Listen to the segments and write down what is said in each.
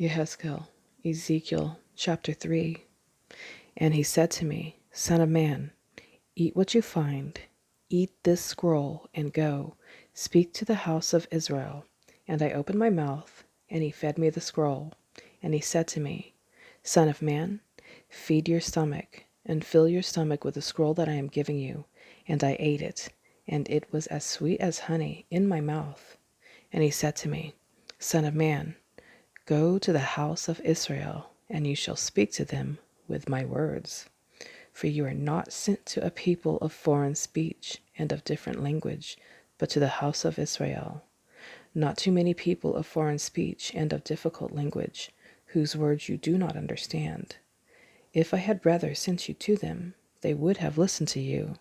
Yehezkel, Ezekiel Chapter 3. And he said to me, Son of man, eat what you find, eat this scroll, and go, speak to the house of Israel. And I opened my mouth, and he fed me the scroll. And he said to me, Son of man, feed your stomach, and fill your stomach with the scroll that I am giving you. And I ate it, and it was as sweet as honey in my mouth. And he said to me, Son of man, go to the house of Israel, and you shall speak to them with my words. For you are not sent to a people of foreign speech and of different language, but to the house of Israel. Not too many people of foreign speech and of difficult language, whose words you do not understand. If I had rather sent you to them, they would have listened to you.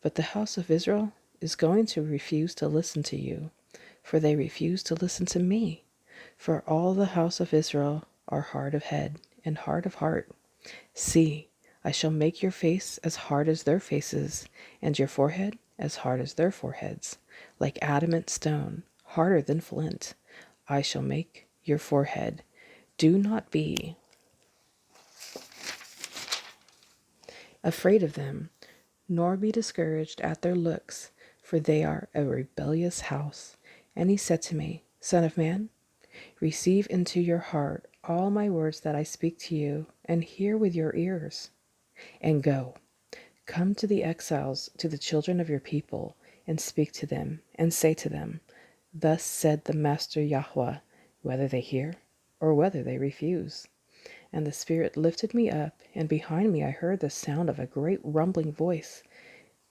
But the house of Israel is going to refuse to listen to you, for they refuse to listen to me. For all the house of Israel are hard of head and hard of heart. See, I shall make your face as hard as their faces, and your forehead as hard as their foreheads, like adamant stone, harder than flint. I shall make your forehead. Do not be afraid of them, nor be discouraged at their looks, for they are a rebellious house. And he said to me, Son of man, receive into your heart all my words that I speak to you, and hear with your ears. And go, come to the exiles, to the children of your people, and speak to them, and say to them, Thus said the Master Yahweh, whether they hear or whether they refuse. And the Spirit lifted me up, and behind me I heard the sound of a great rumbling voice.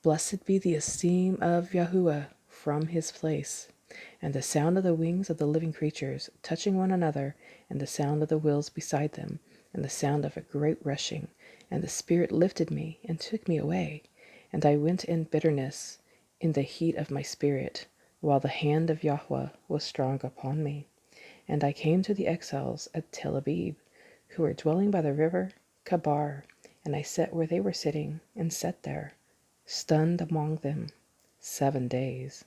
Blessed be the esteem of Yahuwah from his place, and the sound of the wings of the living creatures touching one another, and the sound of the wheels beside them, and the sound of a great rushing. And the Spirit lifted me and took me away, and I went in bitterness in the heat of my spirit, while the hand of Yahweh was strong upon me. And I came to the exiles at Tel Abib, who were dwelling by the river Kabar, and I sat where they were sitting, and sat there, stunned among them, 7 days.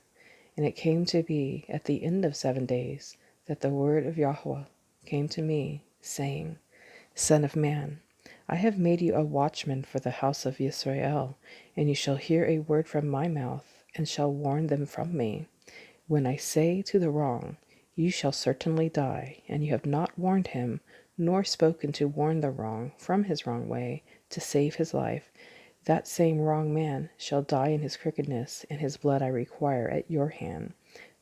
And it came to be at the end of 7 days that the word of Yahweh came to me, saying, Son of man, I have made you a watchman for the house of Israel, and you shall hear a word from my mouth, and shall warn them from me. When I say to the wrong, You shall certainly die, and you have not warned him, nor spoken to warn the wrong from his wrong way, to save his life, that same wrong man shall die in his crookedness, and his blood I require at your hand.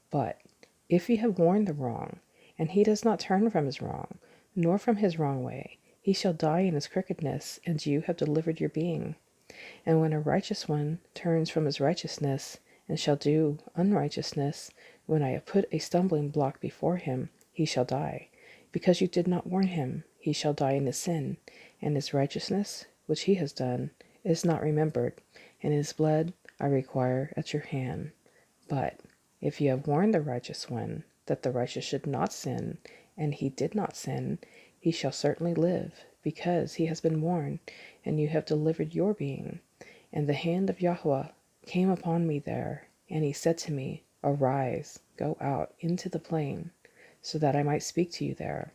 But if you have warned the wrong, and he does not turn from his wrong, nor from his wrong way, he shall die in his crookedness, and you have delivered your being. And when a righteous one turns from his righteousness, and shall do unrighteousness, when I have put a stumbling block before him, he shall die. Because you did not warn him, he shall die in his sin, and his righteousness, which he has done, is not remembered, and his blood I require at your hand. But if you have warned the righteous one, that the righteous should not sin, and he did not sin, he shall certainly live, because he has been warned, and you have delivered your being. And the hand of Yahweh came upon me there, and he said to me, Arise, go out into the plain, so that I might speak to you there.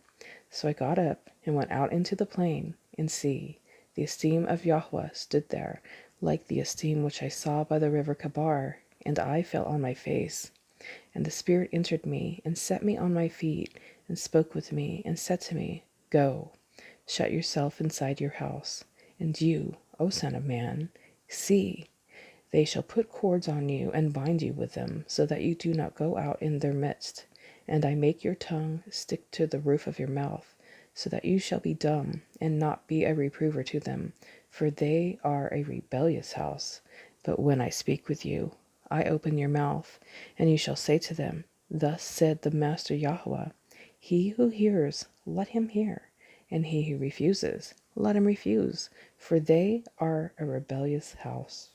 So I got up and went out into the plain, and see, the esteem of Yahweh stood there, like the esteem which I saw by the river Kabar, and I fell on my face. And the Spirit entered me, and set me on my feet, and spoke with me, and said to me, Go, shut yourself inside your house. And you, O Son of man, see, they shall put cords on you, and bind you with them, so that you do not go out in their midst. And I make your tongue stick to the roof of your mouth, so that you shall be dumb, and not be a reprover to them, for they are a rebellious house. But when I speak with you, I open your mouth, and you shall say to them, Thus said the Master Yahweh, He who hears, let him hear, and he who refuses, let him refuse, for they are a rebellious house.